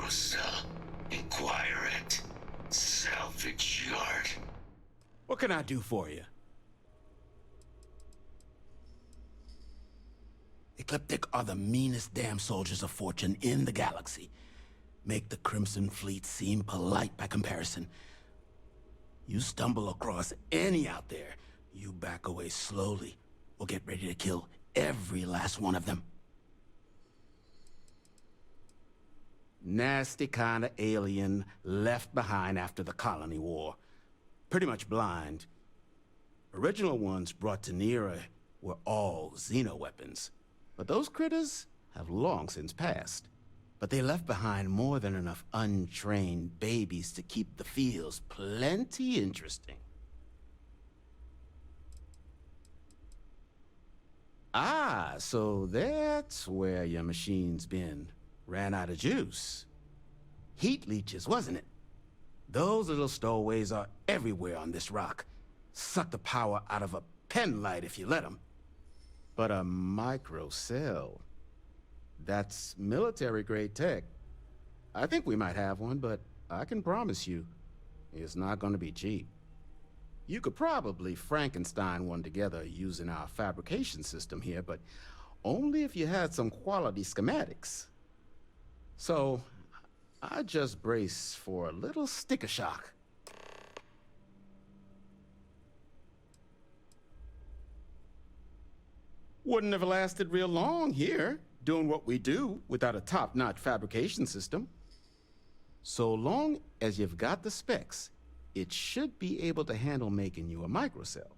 microcell. Inquire at Salvage Yard. What can I do for you? Ecliptic are the meanest damn soldiers of fortune in the galaxy. Make the Crimson Fleet seem polite by comparison. You stumble across any out there, you back away slowly, or get ready to kill every last one of them. Nasty kind of alien left behind after the Colony War. Pretty much blind. Original ones brought to Nera were all xeno-weapons. But those critters have long since passed. But they left behind more than enough untrained babies to keep the fields plenty interesting. Ah, so that's where your machine's been. Ran out of juice. Heat leeches, wasn't it? Those little stowaways are everywhere on this rock. Suck the power out of a pen light if you let them. But a microcell, that's military-grade tech. I think we might have one, but I can promise you, it's not going to be cheap. You could probably Frankenstein one together using our fabrication system here, but only if you had some quality schematics. So, I just brace for a little sticker shock. Wouldn't have lasted real long here, doing what we do without a top-notch fabrication system. So long as you've got the specs, it should be able to handle making you a microcell.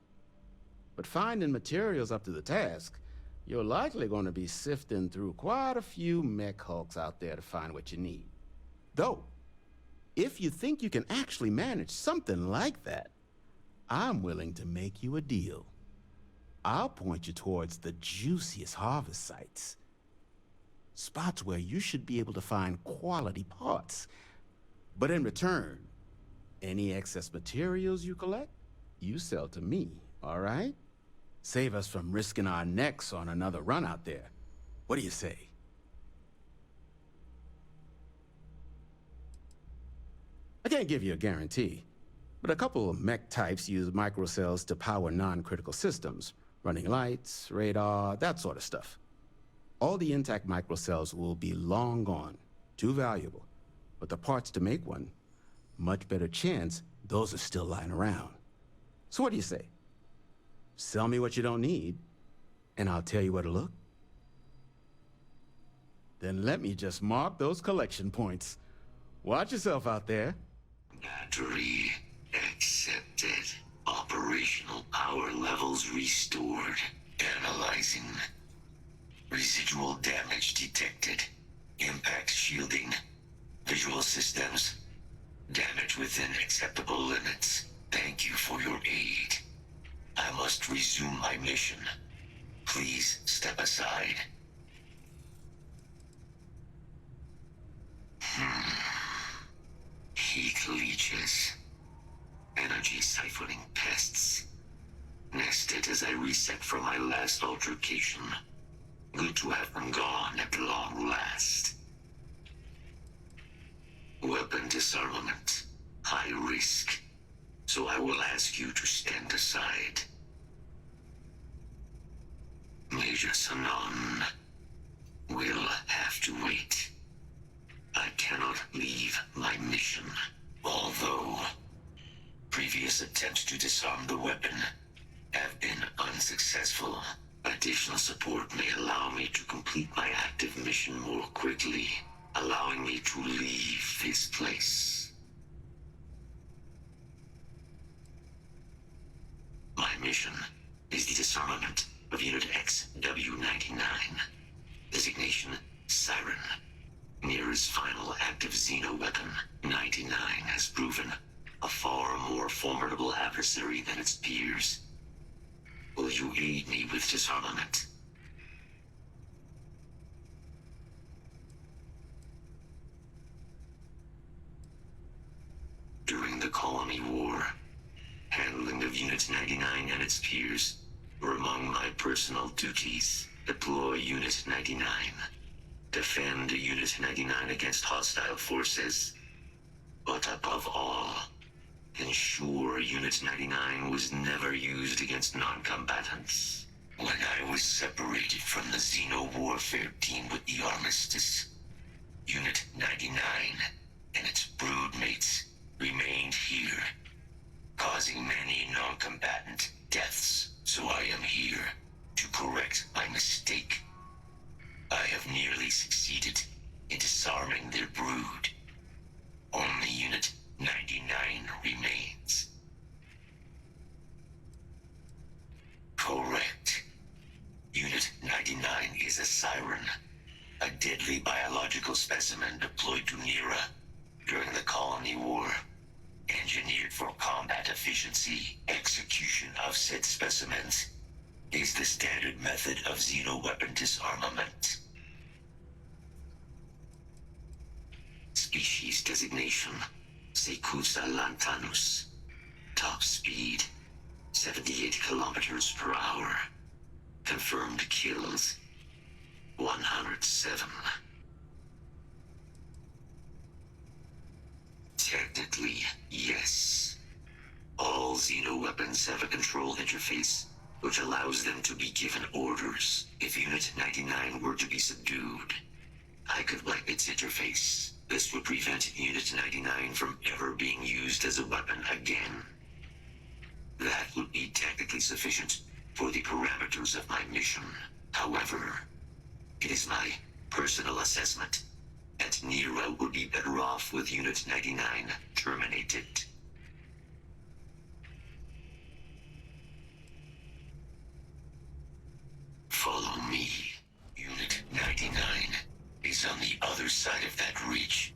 But finding materials up to the task, you're likely going to be sifting through quite a few mech hulks out there to find what you need. Though, if you think you can actually manage something like that, I'm willing to make you a deal. I'll point you towards the juiciest harvest sites. Spots where you should be able to find quality parts. But in return, any excess materials you collect, you sell to me, all right? Save us from risking our necks on another run out there. What do you say? I can't give you a guarantee, but a couple of mech types use microcells to power non-critical systems, running lights, radar, that sort of stuff. All the intact microcells will be long gone, too valuable, but the parts to make one, much better chance those are still lying around. So what do you say? Sell me what you don't need, and I'll tell you where to look. Then let me just mark those collection points. Watch yourself out there. Battery accepted. Operational power levels restored. Analyzing. Residual damage detected. Impact shielding. Visual systems. Damage within acceptable limits. Thank you for your aid. I must resume my mission. Please step aside. Heat leeches. Energy siphoning pests. Nested as I reset from my last altercation. Good to have them gone at long last. Weapon disarmament. High risk. So I will ask you to stand aside. Major Sanon will have to wait. I cannot leave my mission, although previous attempts to disarm the weapon have been unsuccessful. Additional support may allow me to complete my active mission more quickly, allowing me to leave this place. My mission is the disarmament of Unit XW-99. Designation, Siren. Nera's final active xeno-weapon, 99, has proven a far more formidable adversary than its peers. Will you aid me with disarmament? During the Colony War, handling of Unit 99 and its peers were among my personal duties. Deploy Unit 99. defend Unit 99 against hostile forces, but above all, ensure Unit 99 was never used against non-combatants. When I was separated from the Xeno warfare team with the Armistice, Unit 99 and its broodmates remained here, causing many non-combatant deaths, so I am here to correct my mistake. I have nearly succeeded in disarming their brood. Only Unit 99 remains. Correct. Unit 99 is a siren, a deadly biological specimen deployed to Nera during the Colony War. Engineered for combat efficiency, execution of said specimens is the standard method of xeno-weapon disarmament. Species designation, Secusa lantanus. Top speed, 78 kilometers per hour. Confirmed kills, 107. Technically, yes. All Xeno weapons have a control interface, which allows them to be given orders. If Unit 99 were to be subdued, I could wipe its interface. This would prevent Unit 99 from ever being used as a weapon again. That would be technically sufficient for the parameters of my mission. However, it is my personal assessment that Nero would be better off with Unit 99 terminated. Follow me. Unit 99 is on the other side of that ridge,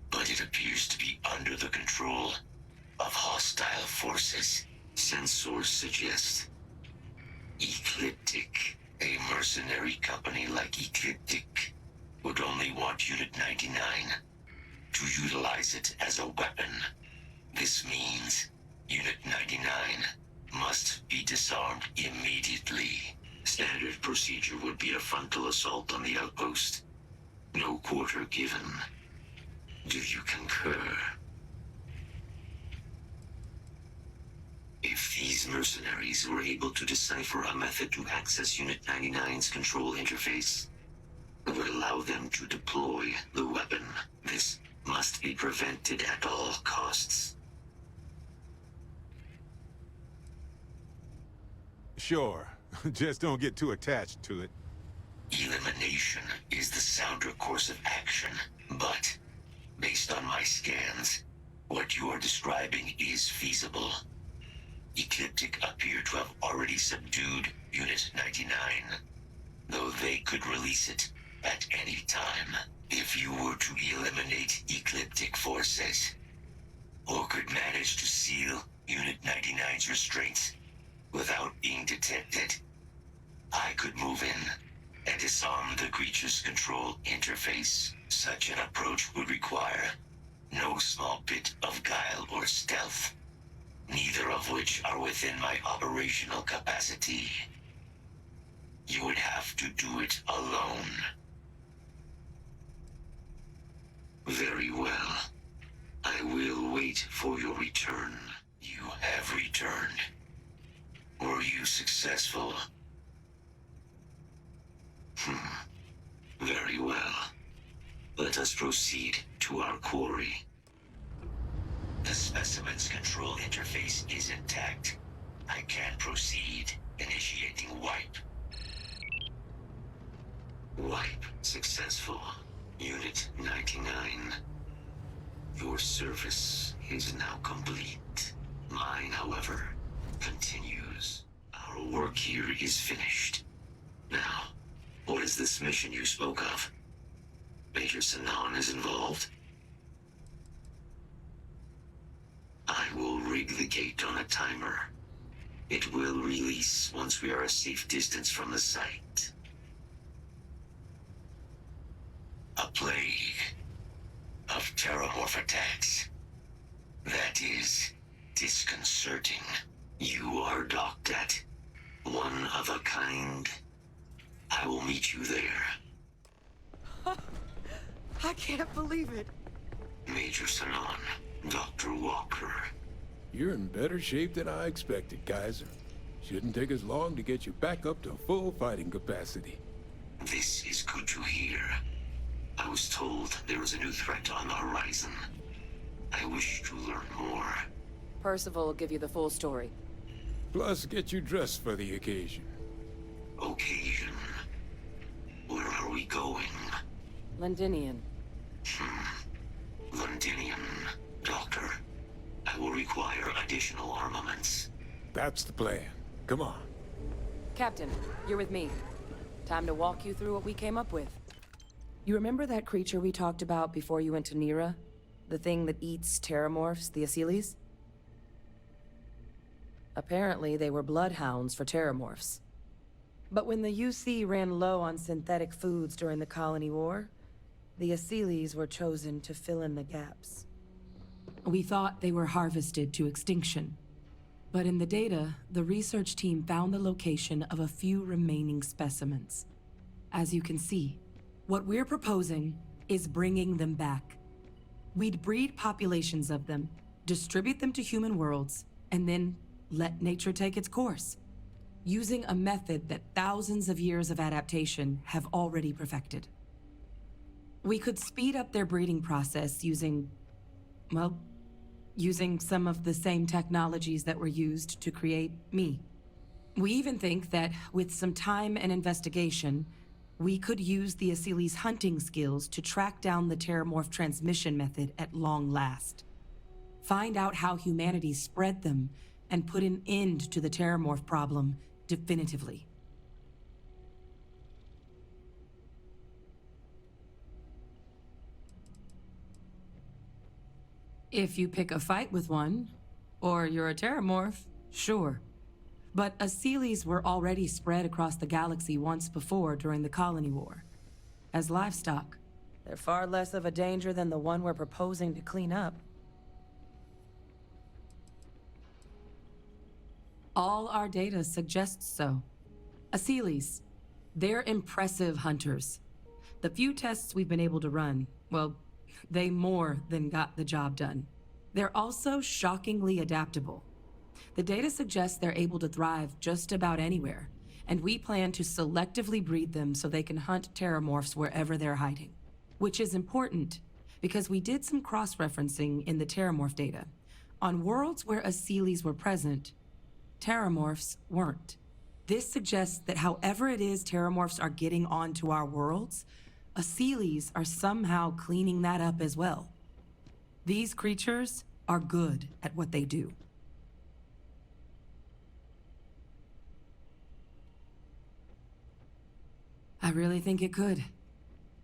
but it appears to be under the control of hostile forces. Sensors suggest Ecliptic, a mercenary company like Ecliptic, would only want Unit 99 to utilize it as a weapon. This means Unit 99 must be disarmed immediately. Standard procedure would be a frontal assault on the outpost. No quarter given. Do you concur? If these mercenaries were able to decipher a method to access Unit 99's control interface, it would allow them to deploy the weapon. This must be prevented at all costs. Sure. Just don't get too attached to it. Elimination is the sounder course of action, but based on my scans, what you are describing is feasible. Ecliptic appear to have already subdued Unit 99, though they could release it at any time. If you were to eliminate Ecliptic forces, or could manage to seal Unit 99's restraints without being detected, I could move in and disarm the creature's control interface. Such an approach would require no small bit of guile or stealth, neither of which are within my operational capacity. You would have to do it alone. Very well. I will wait for your return. You have returned. Were you successful? Very well. Let us proceed to our quarry. The specimen's control interface is intact. I can proceed, initiating wipe. Wipe successful. Unit 99. Your service is now complete. Mine, however, continues. Our work here is finished. Now, what is this mission you spoke of? Major Sanan is involved? I will rig the gate on a timer. It will release once we are a safe distance from the site. A plague of terramorph attacks. That is disconcerting. You are docked at one of a kind. I will meet you there. I can't believe it. Major Sanan, Dr. Walker. You're in better shape than I expected, Kaiser. Shouldn't take us long to get you back up to full fighting capacity. This is good to hear. I was told there was a new threat on the horizon. I wish to learn more. Percival will give you the full story. Plus, get you dressed for the occasion. Occasion. Where are we going? Londinian. Londinian, Doctor. I will require additional armaments. That's the plan. Come on. Captain, you're with me. Time to walk you through what we came up with. You remember that creature we talked about before you went to Nira? The thing that eats terramorphs, the Asylees? Apparently, they were bloodhounds for terramorphs. But when the UC ran low on synthetic foods during the Colony War, the Asylees were chosen to fill in the gaps. We thought they were harvested to extinction. But in the data, the research team found the location of a few remaining specimens. As you can see, what we're proposing is bringing them back. We'd breed populations of them, distribute them to human worlds, and then let nature take its course, using a method that thousands of years of adaptation have already perfected. We could speed up their breeding process using some of the same technologies that were used to create me. We even think that with some time and investigation, we could use the Asylees' hunting skills to track down the terramorph transmission method at long last. Find out how humanity spread them and put an end to the terramorph problem definitively. If you pick a fight with one, or you're a terramorph, sure. But Asylees were already spread across the galaxy once before during the Colony War. As livestock, they're far less of a danger than the one we're proposing to clean up. All our data suggests so. Asylees, they're impressive hunters. The few tests we've been able to run, well, they more than got the job done. They're also shockingly adaptable. The data suggests they're able to thrive just about anywhere, and we plan to selectively breed them so they can hunt terramorphs wherever they're hiding. Which is important, because we did some cross-referencing in the terramorph data. On worlds where Asylees were present, terramorphs weren't. This suggests that however it is terramorphs are getting onto our worlds, Asylees are somehow cleaning that up as well. These creatures are good at what they do. I really think it could.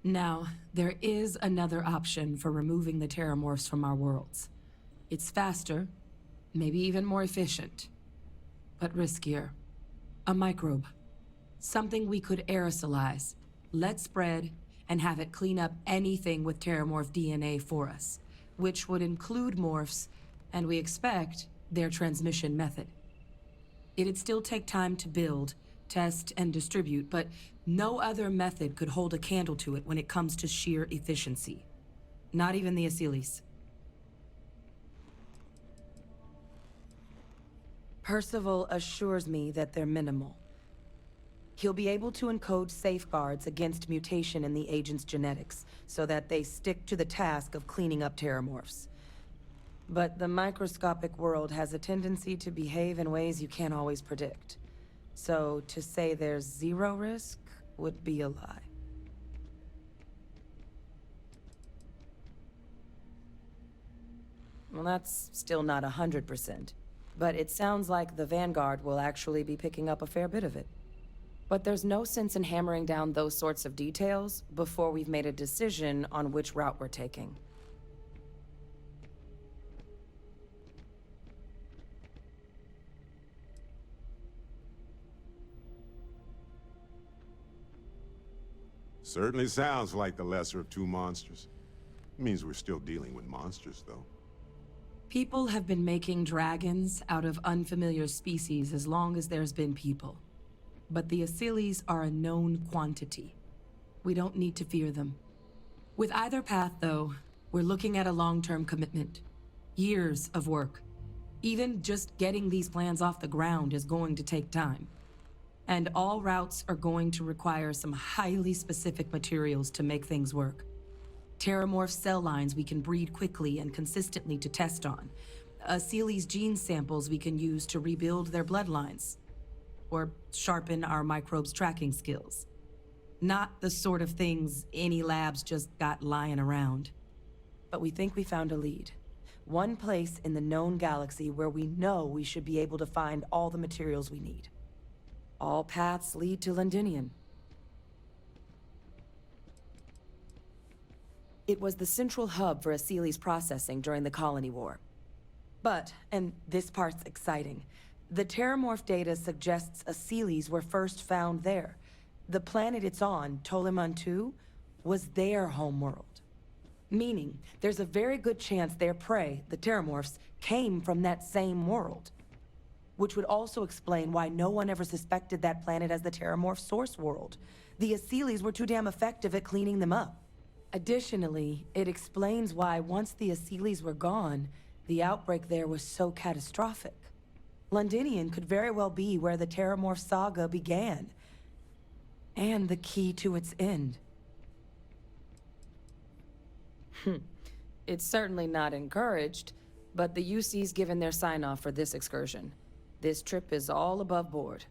Now, there is another option for removing the terramorphs from our worlds. It's faster, maybe even more efficient, but riskier. A microbe. Something we could aerosolize, let spread, and have it clean up anything with terramorph DNA for us, which would include morphs, and we expect their transmission method. It'd still take time to build, test, and distribute, but no other method could hold a candle to it when it comes to sheer efficiency. Not even the Asylees. Percival assures me that they're minimal. He'll be able to encode safeguards against mutation in the agent's genetics, so that they stick to the task of cleaning up terramorphs. But the microscopic world has a tendency to behave in ways you can't always predict. So to say there's zero risk would be a lie. Well, that's still not 100%. But it sounds like the Vanguard will actually be picking up a fair bit of it. But there's no sense in hammering down those sorts of details before we've made a decision on which route we're taking. Certainly sounds like the lesser of two monsters. Means we're still dealing with monsters, though. People have been making dragons out of unfamiliar species as long as there's been people. But the Asylees are a known quantity. We don't need to fear them. With either path, though, we're looking at a long-term commitment. Years of work. Even just getting these plans off the ground is going to take time. And all routes are going to require some highly specific materials to make things work. Terramorph cell lines we can breed quickly and consistently to test on. Sealy's gene samples we can use to rebuild their bloodlines. Or sharpen our microbes' tracking skills. Not the sort of things any labs just got lying around. But we think we found a lead. One place in the known galaxy where we know we should be able to find all the materials we need. All paths lead to Londinium. It was the central hub for Sealy's processing during the Colony War. But, and this part's exciting, the Terramorph data suggests Sealy's were first found there. The planet it's on, Toliman 2, was their homeworld. Meaning, there's a very good chance their prey, the Terramorphs, came from that same world. Which would also explain why no one ever suspected that planet as the Terramorph source world. The Sealy's were too damn effective at cleaning them up. Additionally, it explains why once the Sealy's were gone, the outbreak there was so catastrophic. Londinium could very well be where the Terramorph saga began. And the key to its end. It's certainly not encouraged, but the UC's given their sign-off for this excursion. This trip is all above board.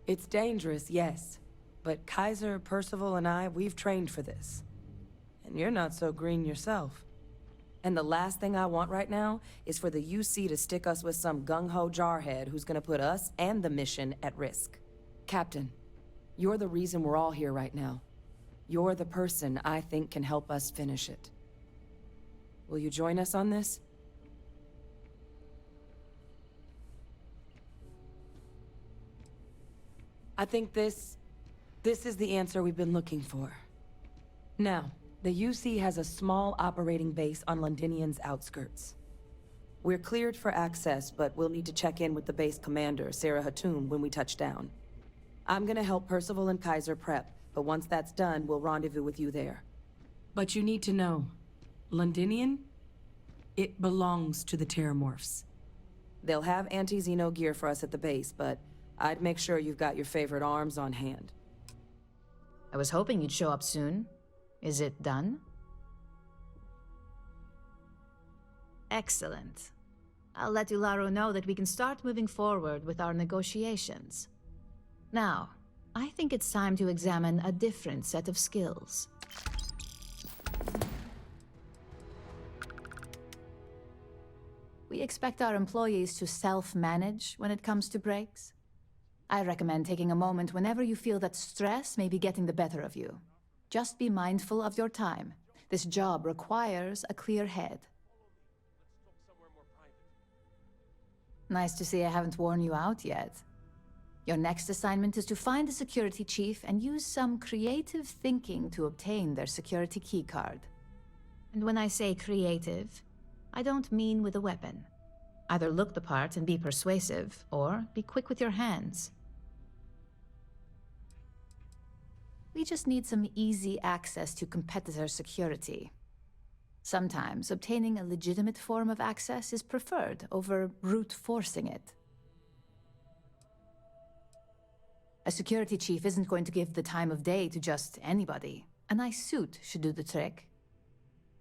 It's dangerous, yes. But Kaiser, Percival, and I, we've trained for this. And you're not so green yourself. And the last thing I want right now is for the UC to stick us with some gung-ho jarhead who's gonna put us and the mission at risk. Captain, you're the reason we're all here right now. You're the person I think can help us finish it. Will you join us on this? I think this is the answer we've been looking for. Now, the UC has a small operating base on Londinium's outskirts. We're cleared for access, but we'll need to check in with the base commander, Sarah Hatum, when we touch down. I'm gonna help Percival and Kaiser prep, but once that's done, we'll rendezvous with you there. But you need to know, Londinium, it belongs to the Terramorphs. They'll have anti-Xeno gear for us at the base, but I'd make sure you've got your favorite arms on hand. I was hoping you'd show up soon. Is it done? Excellent. I'll let Ularo know that we can start moving forward with our negotiations. Now, I think it's time to examine a different set of skills. We expect our employees to self-manage when it comes to breaks. I recommend taking a moment whenever you feel that stress may be getting the better of you. Just be mindful of your time. This job requires a clear head. Nice to see I haven't worn you out yet. Your next assignment is to find the security chief and use some creative thinking to obtain their security keycard. And when I say creative, I don't mean with a weapon. Either look the part and be persuasive, or be quick with your hands. We just need some easy access to competitor security. Sometimes obtaining a legitimate form of access is preferred over brute forcing it. A security chief isn't going to give the time of day to just anybody. A nice suit should do the trick.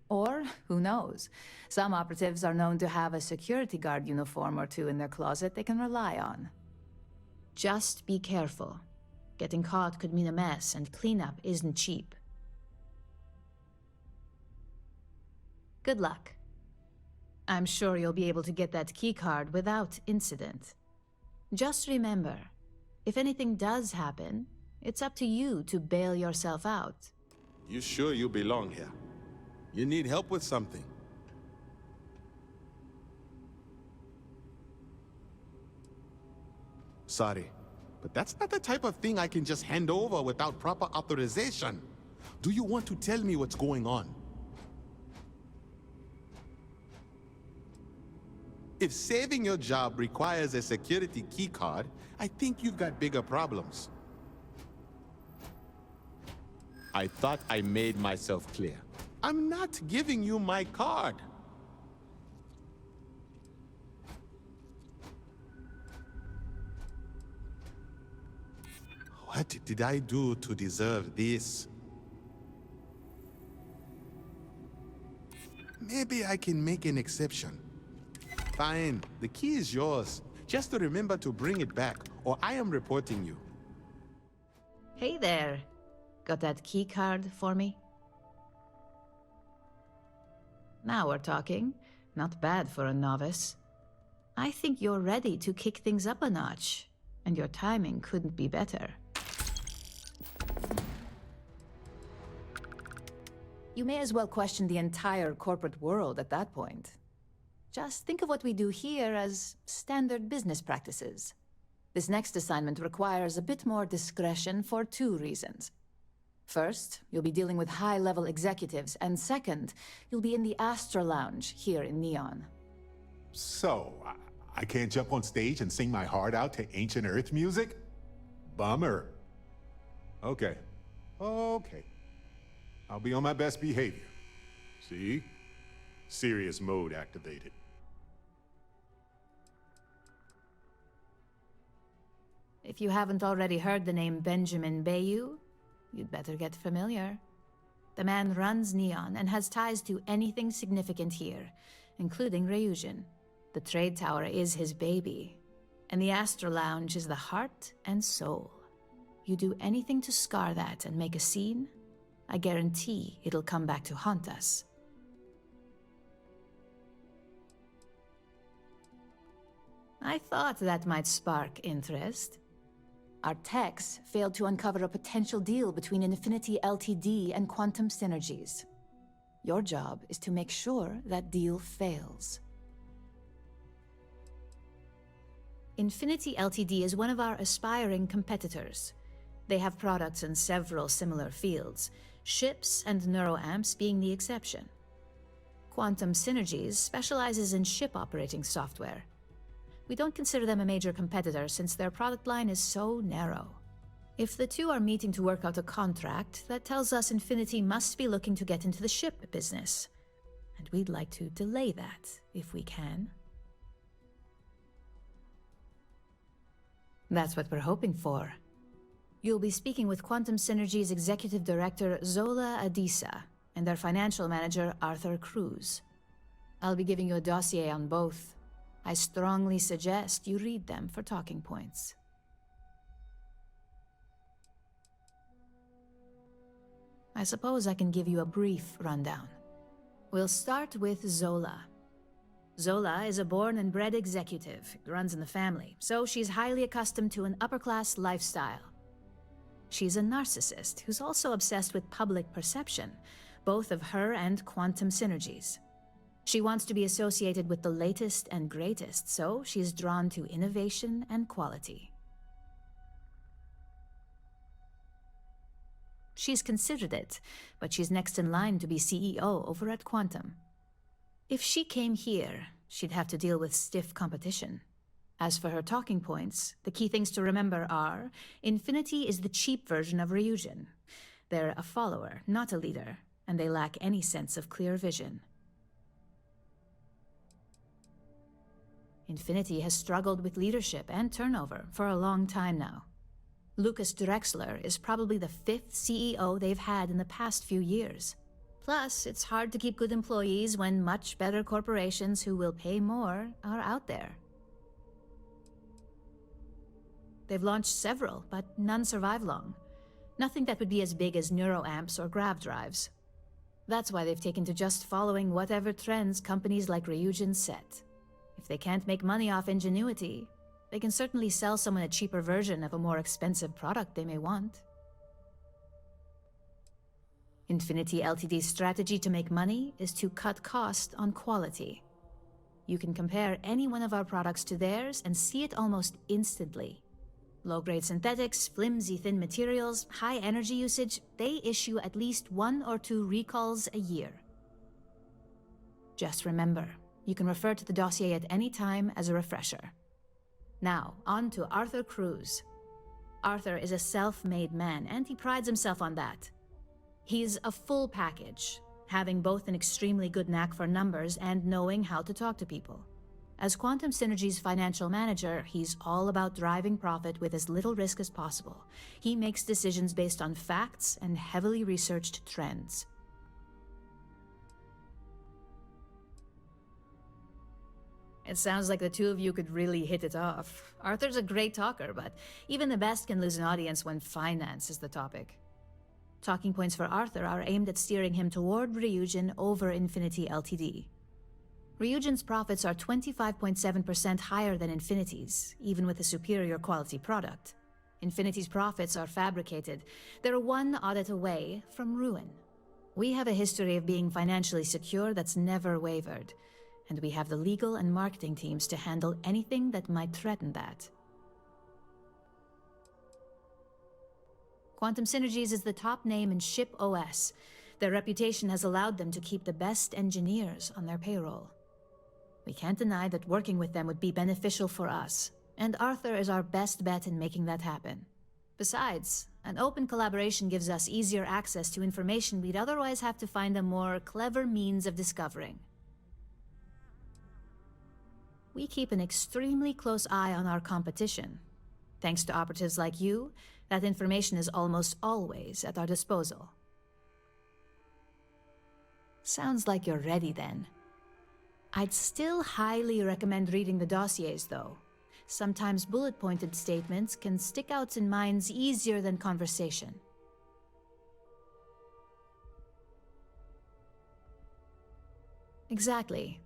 Or, who knows, some operatives are known to have a security guard uniform or two in their closet they can rely on. Just be careful. Getting caught could mean a mess, and cleanup isn't cheap. Good luck. I'm sure you'll be able to get that keycard without incident. Just remember, if anything does happen, it's up to you to bail yourself out. You sure you belong here? You need help with something? Sorry, but that's not the type of thing I can just hand over without proper authorization. Do you want to tell me what's going on? If saving your job requires a security keycard, I think you've got bigger problems. I thought I made myself clear. I'm not giving you my card. What did I do to deserve this? Maybe I can make an exception. Fine, the key is yours. Just to remember to bring it back, or I am reporting you. Hey there. Got that key card for me? Now we're talking. Not bad for a novice. I think you're ready to kick things up a notch, and your timing couldn't be better. You may as well question the entire corporate world at that point. Just think of what we do here as standard business practices. This next assignment requires a bit more discretion for 2 reasons. First, you'll be dealing with high-level executives, and second, you'll be in the Astra Lounge here in Neon. So, I can't jump on stage and sing my heart out to ancient Earth music? Bummer. Okay. I'll be on my best behavior. See? Serious mode activated. If you haven't already heard the name Benjamin Bayou, you'd better get familiar. The man runs Neon and has ties to anything significant here, including Ryujin. The trade tower is his baby, and the Astra Lounge is the heart and soul. You do anything to scar that and make a scene, I guarantee it'll come back to haunt us. I thought that might spark interest. Our techs failed to uncover a potential deal between Infinity Ltd. And Quantum Synergies. Your job is to make sure that deal fails. Infinity Ltd. Is one of our aspiring competitors. They have products in several similar fields, ships and neuroamps being the exception. Quantum Synergies specializes in ship operating software. We don't consider them a major competitor since their product line is so narrow. If the two are meeting to work out a contract, that tells us Infinity must be looking to get into the ship business. And we'd like to delay that, if we can. That's what we're hoping for. You'll be speaking with Quantum Synergy's Executive Director Zola Adisa and their Financial Manager Arthur Cruz. I'll be giving you a dossier on both. I strongly suggest you read them for talking points. I suppose I can give you a brief rundown. We'll start with Zola. Zola is a born and bred executive. It runs in the family, so she's highly accustomed to an upper-class lifestyle. She's a narcissist who's also obsessed with public perception, both of her and Quantum Synergies. She wants to be associated with the latest and greatest, so she's drawn to innovation and quality. She's considered it, but she's next in line to be CEO over at Quantum. If she came here, she'd have to deal with stiff competition. As for her talking points, the key things to remember are, Infinity is the cheap version of Ryujin. They're a follower, not a leader, and they lack any sense of clear vision. Infinity has struggled with leadership and turnover for a long time now. Lucas Drexler is probably the 5th CEO they've had in the past few years. Plus, it's hard to keep good employees when much better corporations who will pay more are out there. They've launched several, but none survive long. Nothing that would be as big as neuroamps or grav drives. That's why they've taken to just following whatever trends companies like Ryujin set. If they can't make money off ingenuity, they can certainly sell someone a cheaper version of a more expensive product they may want. Infinity Ltd's strategy to make money is to cut cost on quality. You can compare any one of our products to theirs and see it almost instantly. Low-grade synthetics, flimsy thin materials, high energy usage, they issue at least 1 or 2 recalls a year. Just remember, you can refer to the dossier at any time as a refresher. Now, on to Arthur Cruz. Arthur is a self-made man, and he prides himself on that. He's a full package, having both an extremely good knack for numbers and knowing how to talk to people. As Quantum Synergy's financial manager, he's all about driving profit with as little risk as possible. He makes decisions based on facts and heavily researched trends. It sounds like the two of you could really hit it off. Arthur's a great talker, but even the best can lose an audience when finance is the topic. Talking points for Arthur are aimed at steering him toward Ryujin over Infinity Ltd. Ryujin's profits are 25.7% higher than Infinity's, even with a superior quality product. Infinity's profits are fabricated. They're one audit away from ruin. We have a history of being financially secure that's never wavered, and we have the legal and marketing teams to handle anything that might threaten that. Quantum Synergies is the top name in ship OS. Their reputation has allowed them to keep the best engineers on their payroll. We can't deny that working with them would be beneficial for us, and Arthur is our best bet in making that happen. Besides, an open collaboration gives us easier access to information we'd otherwise have to find a more clever means of discovering. We keep an extremely close eye on our competition. Thanks to operatives like you, that information is almost always at our disposal. Sounds like you're ready then. I'd still highly recommend reading the dossiers, though. Sometimes bullet-pointed statements can stick out in minds easier than conversation. Exactly.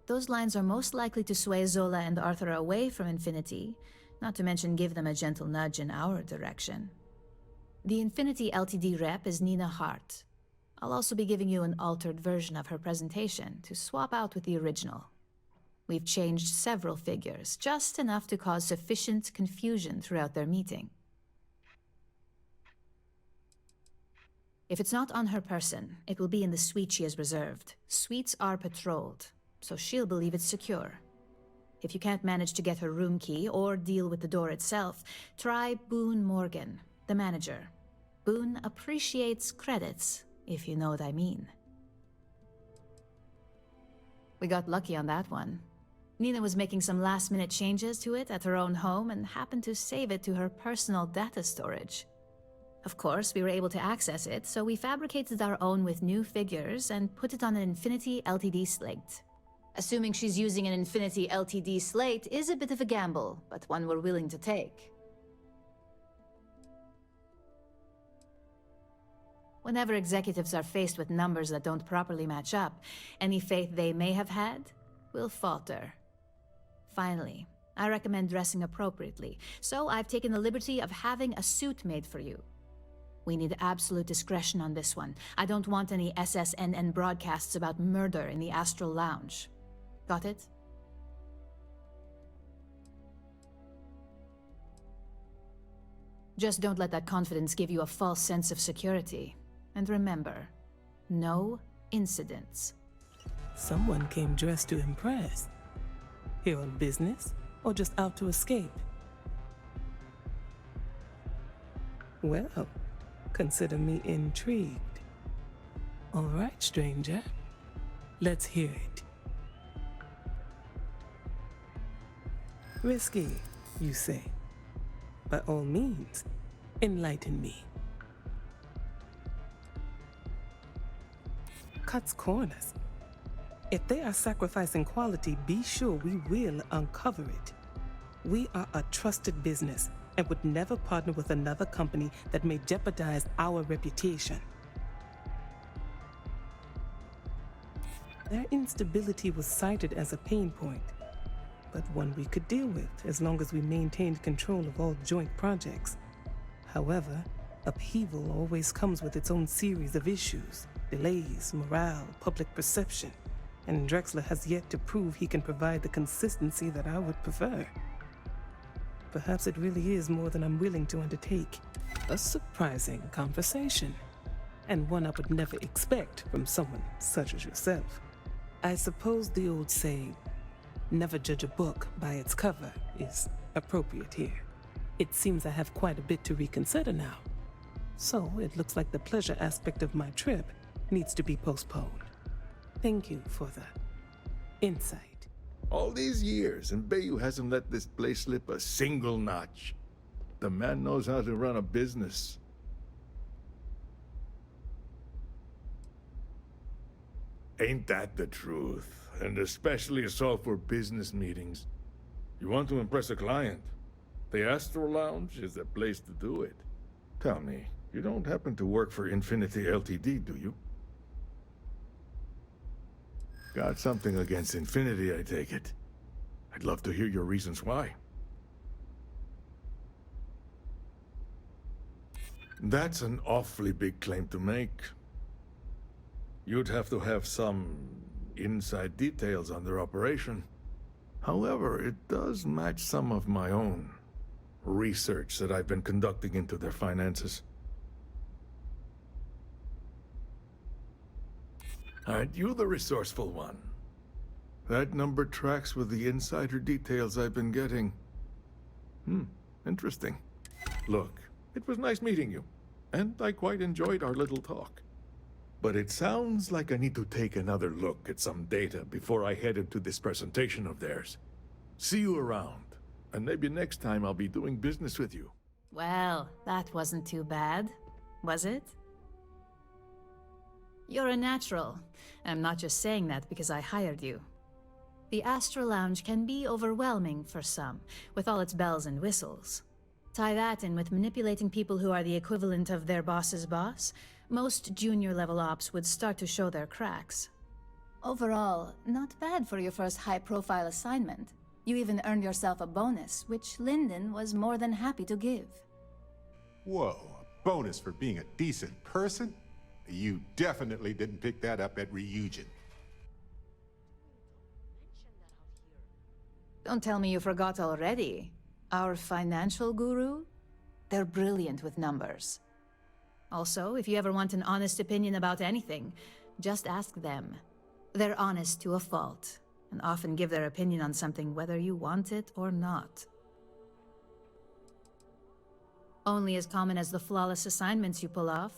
Those lines are most likely to sway Zola and Arthur away from Infinity, not to mention give them a gentle nudge in our direction. The Infinity Ltd rep is Nina Hart. I'll also be giving you an altered version of her presentation to swap out with the original. We've changed several figures, just enough to cause sufficient confusion throughout their meeting. If it's not on her person, it will be in the suite she has reserved. Suites are patrolled, so she'll believe it's secure. If you can't manage to get her room key or deal with the door itself, try Boone Morgan, the manager. Boone appreciates credits, if you know what I mean. We got lucky on that one. Nina was making some last-minute changes to it at her own home and happened to save it to her personal data storage. Of course, we were able to access it, so we fabricated our own with new figures and put it on an Infinity Ltd slate. Assuming she's using an Infinity Ltd slate is a bit of a gamble, but one we're willing to take. Whenever executives are faced with numbers that don't properly match up, any faith they may have had will falter. Finally, I recommend dressing appropriately, so I've taken the liberty of having a suit made for you. We need absolute discretion on this one. I don't want any SSNN broadcasts about murder in the Astral Lounge. Got it? Just don't let that confidence give you a false sense of security. And remember, no incidents. Someone came dressed to impress. Here on business, or just out to escape? Well, consider me intrigued. All right, stranger. Let's hear it. Risky, you say? By all means, enlighten me. Cuts corners. If they are sacrificing quality, be sure we will uncover it. We are a trusted business and would never partner with another company that may jeopardize our reputation. Their instability was cited as a pain point, but one we could deal with as long as we maintained control of all joint projects. However, upheaval always comes with its own series of issues, delays, morale, public perception, and Drexler has yet to prove he can provide the consistency that I would prefer. Perhaps it really is more than I'm willing to undertake. A surprising conversation, and one I would never expect from someone such as yourself. I suppose the old saying, never judge a book by its cover, is appropriate here. It seems I have quite a bit to reconsider now. So it looks like the pleasure aspect of my trip needs to be postponed. Thank you for the insight. All these years, and Bayou hasn't let this place slip a single notch. The man knows how to run a business. Ain't that the truth? And especially so for business meetings. You want to impress a client. The Astro Lounge is the place to do it. Tell me, you don't happen to work for Infinity Ltd, do you? Got something against Infinity, I take it. I'd love to hear your reasons why. That's an awfully big claim to make. You'd have to have some inside details on their operation. However, it does match some of my own research that I've been conducting into their finances. Aren't you the resourceful one? That number tracks with the insider details I've been getting. Interesting. Look, it was nice meeting you, and I quite enjoyed our little talk. But it sounds like I need to take another look at some data before I head into this presentation of theirs. See you around, and maybe next time I'll be doing business with you. Well, that wasn't too bad, was it? You're a natural. I'm not just saying that because I hired you. The Astro Lounge can be overwhelming for some, with all its bells and whistles. Tie that in with manipulating people who are the equivalent of their boss's boss, most junior-level ops would start to show their cracks. Overall, not bad for your first high-profile assignment. You even earned yourself a bonus, which Lyndon was more than happy to give. Whoa, a bonus for being a decent person? You definitely didn't pick that up at Ryujin. Don't tell me you forgot already. Our financial guru? They're brilliant with numbers. Also, if you ever want an honest opinion about anything, just ask them. They're honest to a fault, and often give their opinion on something whether you want it or not. Only as common as the flawless assignments you pull off.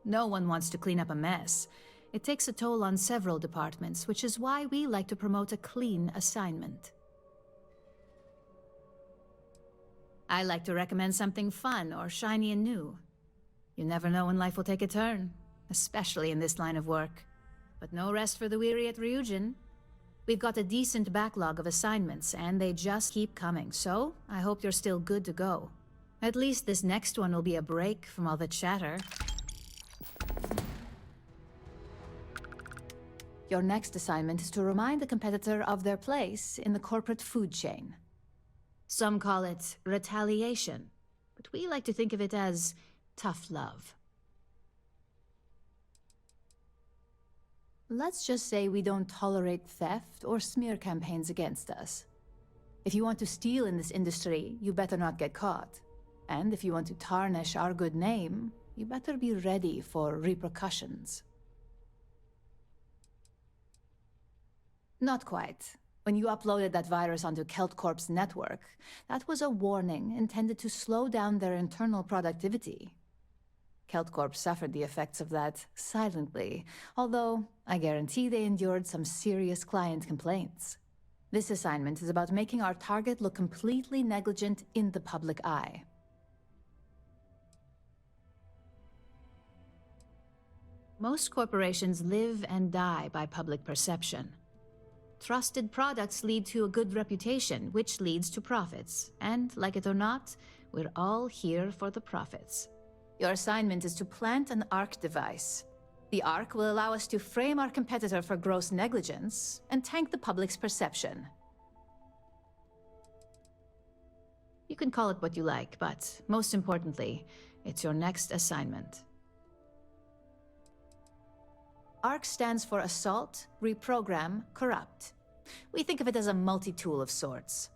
No one wants to clean up a mess. It takes a toll on several departments, which is why we like to promote a clean assignment. I like to recommend something fun or shiny and new. You never know when life will take a turn, especially in this line of work. But no rest for the weary at Ryujin. We've got a decent backlog of assignments, and they just keep coming, so I hope you're still good to go. At least this next one will be a break from all the chatter. Your next assignment is to remind the competitor of their place in the corporate food chain. Some call it retaliation, but we like to think of it as tough love. Let's just say we don't tolerate theft or smear campaigns against us. If you want to steal in this industry, you better not get caught. And if you want to tarnish our good name, you better be ready for repercussions. Not quite. When you uploaded that virus onto KeltCorp's network, that was a warning intended to slow down their internal productivity. KeltCorp suffered the effects of that silently, although I guarantee they endured some serious client complaints. This assignment is about making our target look completely negligent in the public eye. Most corporations live and die by public perception. Trusted products lead to a good reputation, which leads to profits. And, like it or not, we're all here for the profits. Your assignment is to plant an ARC device. The ARC will allow us to frame our competitor for gross negligence and tank the public's perception. You can call it what you like, but most importantly, it's your next assignment. ARC stands for Assault, Reprogram, Corrupt. We think of it as a multi-tool of sorts.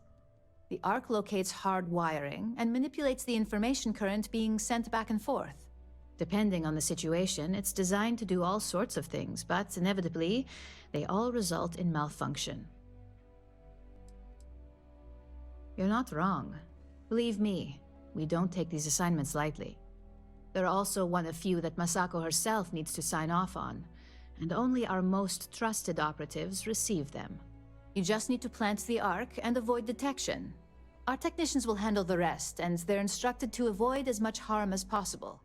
The ARC locates hard wiring and manipulates the information current being sent back and forth. Depending on the situation, it's designed to do all sorts of things, but inevitably, they all result in malfunction. You're not wrong. Believe me, we don't take these assignments lightly. They're also one of few that Masako herself needs to sign off on, and only our most trusted operatives receive them. You just need to plant the Ark and avoid detection. Our technicians will handle the rest, and they're instructed to avoid as much harm as possible.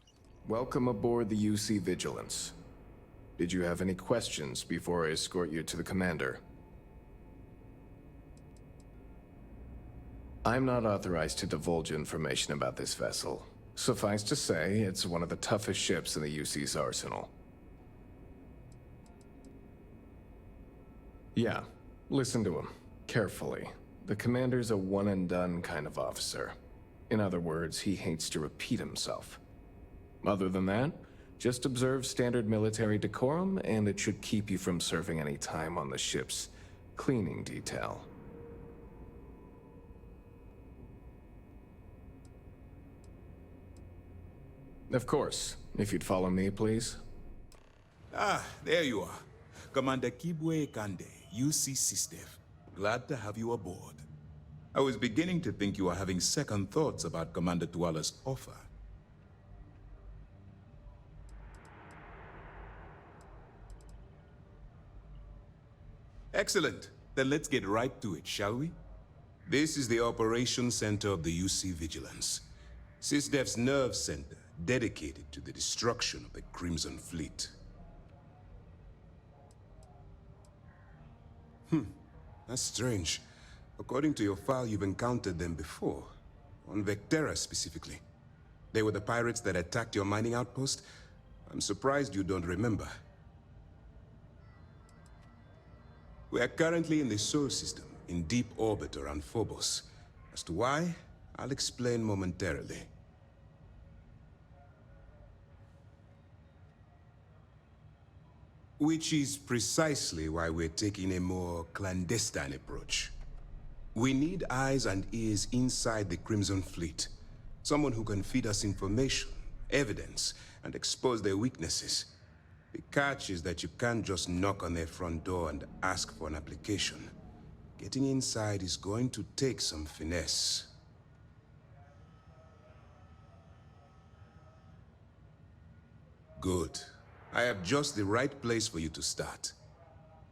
Welcome aboard the UC Vigilance. Did you have any questions before I escort you to the commander? I'm not authorized to divulge information about this vessel. Suffice to say, it's one of the toughest ships in the UC's arsenal. Yeah, listen to him, carefully. The commander's a one-and-done kind of officer. In other words, he hates to repeat himself. Other than that, just observe standard military decorum, and it should keep you from serving any time on the ship's cleaning detail. Of course. If you'd follow me, please. Ah, there you are. Commander Kibwe Kande, UC SysDev. Glad to have you aboard. I was beginning to think you were having second thoughts about Commander Tuala's offer. Excellent. Then let's get right to it, shall we? This is the Operations Center of the UC Vigilance. SysDev's nerve center, dedicated to the destruction of the Crimson Fleet. That's strange. According to your file, you've encountered them before. On Vectera, specifically. They were the pirates that attacked your mining outpost? I'm surprised you don't remember. We are currently in the Sol system, in deep orbit around Phobos. As to why, I'll explain momentarily. Which is precisely why we're taking a more clandestine approach. We need eyes and ears inside the Crimson Fleet. Someone who can feed us information, evidence, and expose their weaknesses. The catch is that you can't just knock on their front door and ask for an application. Getting inside is going to take some finesse. Good. I have just the right place for you to start.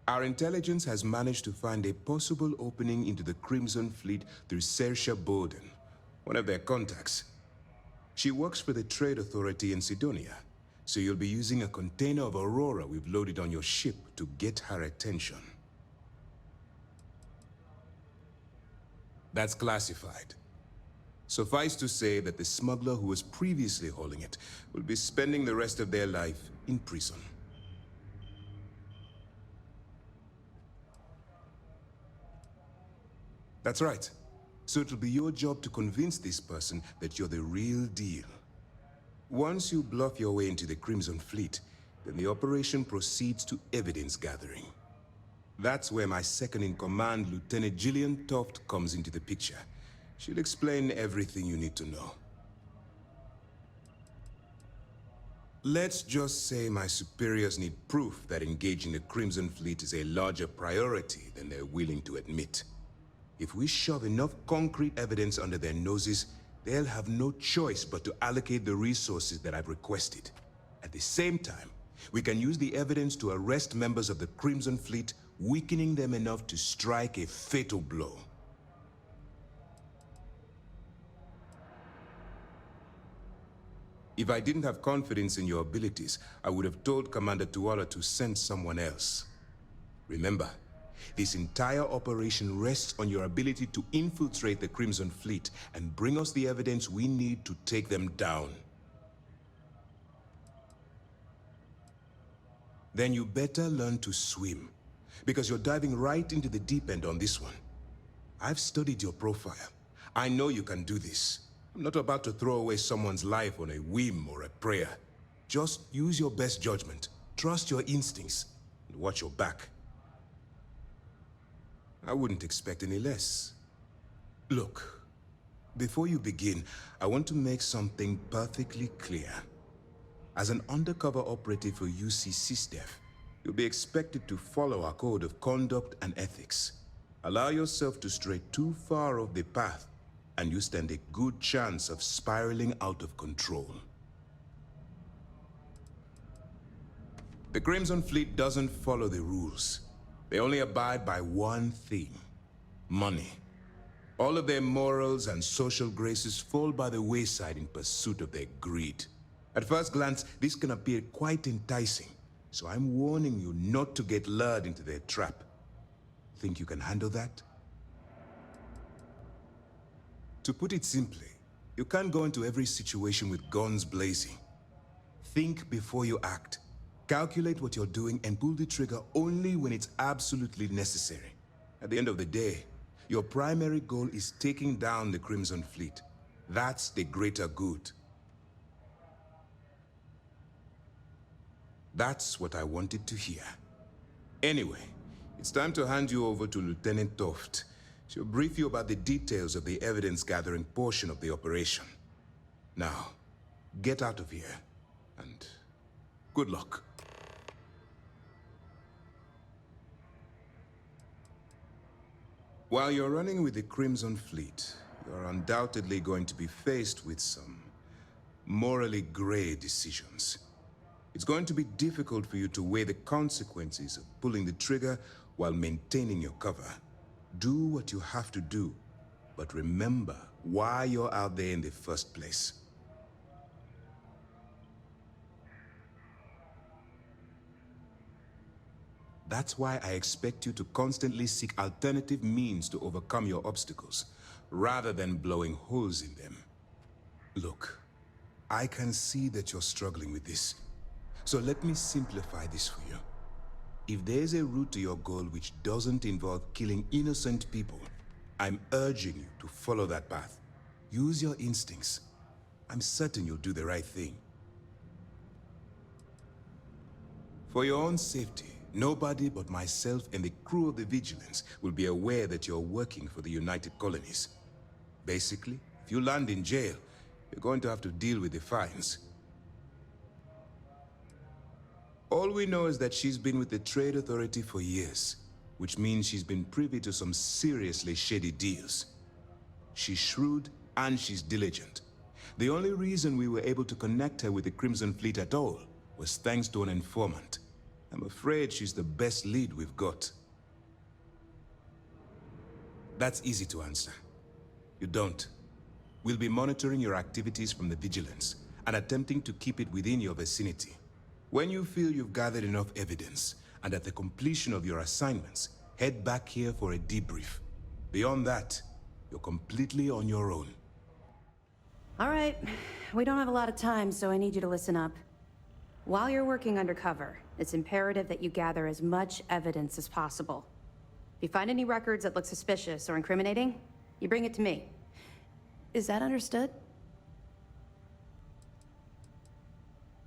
Our intelligence has managed to find a possible opening into the Crimson Fleet through Saoirse Bowden, one of their contacts. She works for the Trade Authority in Sidonia, so you'll be using a container of Aurora we've loaded on your ship to get her attention. That's classified. Suffice to say that the smuggler who was previously hauling it will be spending the rest of their life in prison. That's right. So it'll be your job to convince this person that you're the real deal. Once you bluff your way into the Crimson Fleet, then the operation proceeds to evidence gathering. That's where my second-in-command, Lieutenant Gillian Toft, comes into the picture. She'll explain everything you need to know. Let's just say my superiors need proof that engaging the Crimson Fleet is a larger priority than they're willing to admit. If we shove enough concrete evidence under their noses, they'll have no choice but to allocate the resources that I've requested. At the same time, we can use the evidence to arrest members of the Crimson Fleet, weakening them enough to strike a fatal blow. If I didn't have confidence in your abilities, I would have told Commander Tuala to send someone else. Remember, this entire operation rests on your ability to infiltrate the Crimson Fleet and bring us the evidence we need to take them down. Then you better learn to swim, because you're diving right into the deep end on this one. I've studied your profile. I know you can do this. I'm not about to throw away someone's life on a whim or a prayer. Just use your best judgment, trust your instincts, and watch your back. I wouldn't expect any less. Look, before you begin, I want to make something perfectly clear. As an undercover operative for UC SysDev, you'll be expected to follow our code of conduct and ethics. Allow yourself to stray too far off the path, and you stand a good chance of spiraling out of control. The Crimson Fleet doesn't follow the rules. They only abide by one thing: money. All of their morals and social graces fall by the wayside in pursuit of their greed. At first glance, this can appear quite enticing, so I'm warning you not to get lured into their trap. Think you can handle that? To put it simply, you can't go into every situation with guns blazing. Think before you act. Calculate what you're doing and pull the trigger only when it's absolutely necessary. At the end of the day, your primary goal is taking down the Crimson Fleet. That's the greater good. That's what I wanted to hear. Anyway, it's time to hand you over to Lieutenant Toft. She'll brief you about the details of the evidence-gathering portion of the operation. Now, get out of here, and good luck. While you're running with the Crimson Fleet, you're undoubtedly going to be faced with some morally gray decisions. It's going to be difficult for you to weigh the consequences of pulling the trigger while maintaining your cover. Do what you have to do, but remember why you're out there in the first place. That's why I expect you to constantly seek alternative means to overcome your obstacles, rather than blowing holes in them. Look, I can see that you're struggling with this. So let me simplify this for you. If there's a route to your goal which doesn't involve killing innocent people, I'm urging you to follow that path. Use your instincts. I'm certain you'll do the right thing. For your own safety, nobody but myself and the crew of the Vigilance will be aware that you're working for the United Colonies. Basically, if you land in jail, you're going to have to deal with the fines. All we know is that she's been with the Trade Authority for years, which means she's been privy to some seriously shady deals. She's shrewd and she's diligent. The only reason we were able to connect her with the Crimson Fleet at all was thanks to an informant. I'm afraid she's the best lead we've got. That's easy to answer. You don't. We'll be monitoring your activities from the Vigilance and attempting to keep it within your vicinity. When you feel you've gathered enough evidence, and at the completion of your assignments, head back here for a debrief. Beyond that, you're completely on your own. All right, we don't have a lot of time, so I need you to listen up. While you're working undercover, it's imperative that you gather as much evidence as possible. If you find any records that look suspicious or incriminating, you bring it to me. Is that understood?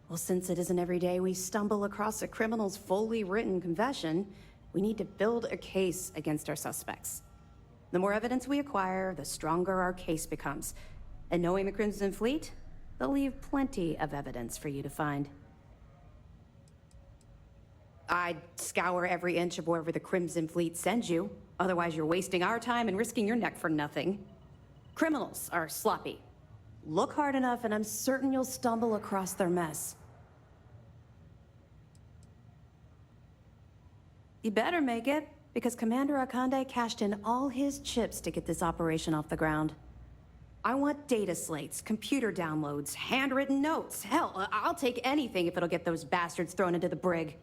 Well, since it isn't every day we stumble across a criminal's fully written confession, we need to build a case against our suspects. The more evidence we acquire, the stronger our case becomes. And knowing the Crimson Fleet, they'll leave plenty of evidence for you to find. I'd scour every inch of wherever the Crimson Fleet sends you. Otherwise, you're wasting our time and risking your neck for nothing. Criminals are sloppy. Look hard enough and I'm certain you'll stumble across their mess. You better make it, because Commander Akande cashed in all his chips to get this operation off the ground. I want data slates, computer downloads, handwritten notes. Hell, I'll take anything if it'll get those bastards thrown into the brig.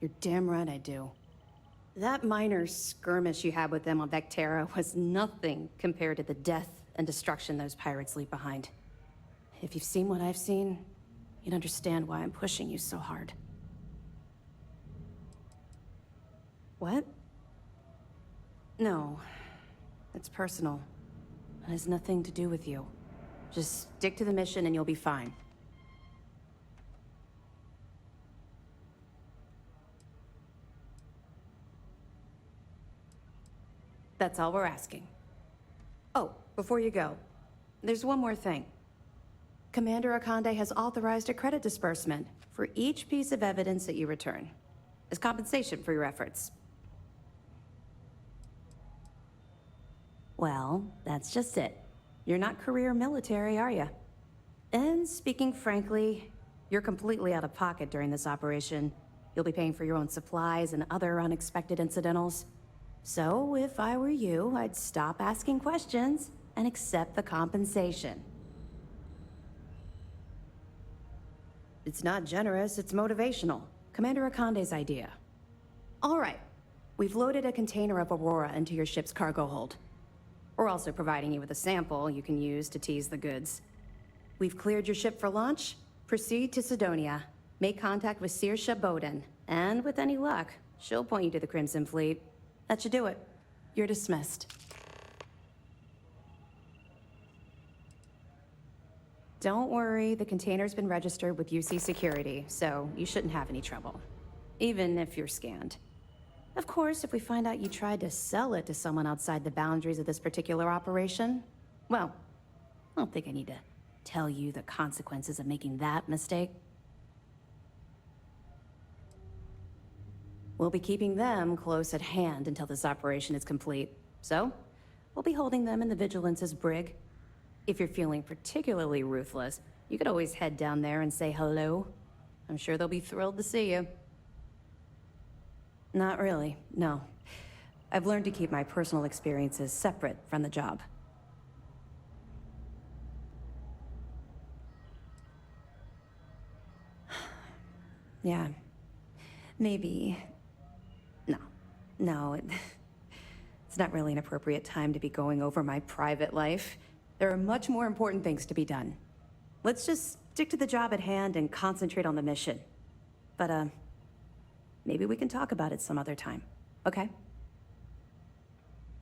You're damn right I do. That minor skirmish you had with them on Vectera was nothing compared to the death and destruction those pirates leave behind. If you've seen what I've seen, you'd understand why I'm pushing you so hard. What? No. It's personal. It has nothing to do with you. Just stick to the mission and you'll be fine. That's all we're asking. Oh, before you go, there's one more thing. Commander Akande has authorized a credit disbursement for each piece of evidence that you return, as compensation for your efforts. Well, that's just it. You're not career military, are you? And speaking frankly, you're completely out of pocket during this operation. You'll be paying for your own supplies and other unexpected incidentals. So, if I were you, I'd stop asking questions and accept the compensation. It's not generous, it's motivational. Commander Akande's idea. All right. We've loaded a container of Aurora into your ship's cargo hold. We're also providing you with a sample you can use to tease the goods. We've cleared your ship for launch. Proceed to Sidonia. Make contact with Saoirse Bowden. And with any luck, she'll point you to the Crimson Fleet. That should do it. You're dismissed. Don't worry, the container's been registered with UC Security, so you shouldn't have any trouble. Even if you're scanned. Of course, if we find out you tried to sell it to someone outside the boundaries of this particular operation, well, I don't think I need to tell you the consequences of making that mistake. We'll be keeping them close at hand until this operation is complete. So, we'll be holding them in the Vigilance's brig. If you're feeling particularly ruthless, you could always head down there and say hello. I'm sure they'll be thrilled to see you. Not really, no. I've learned to keep my personal experiences separate from the job. Yeah. Maybe. No, it's not really an appropriate time to be going over my private life. There are much more important things to be done. Let's just stick to the job at hand and concentrate on the mission. But, maybe we can talk about it some other time, okay?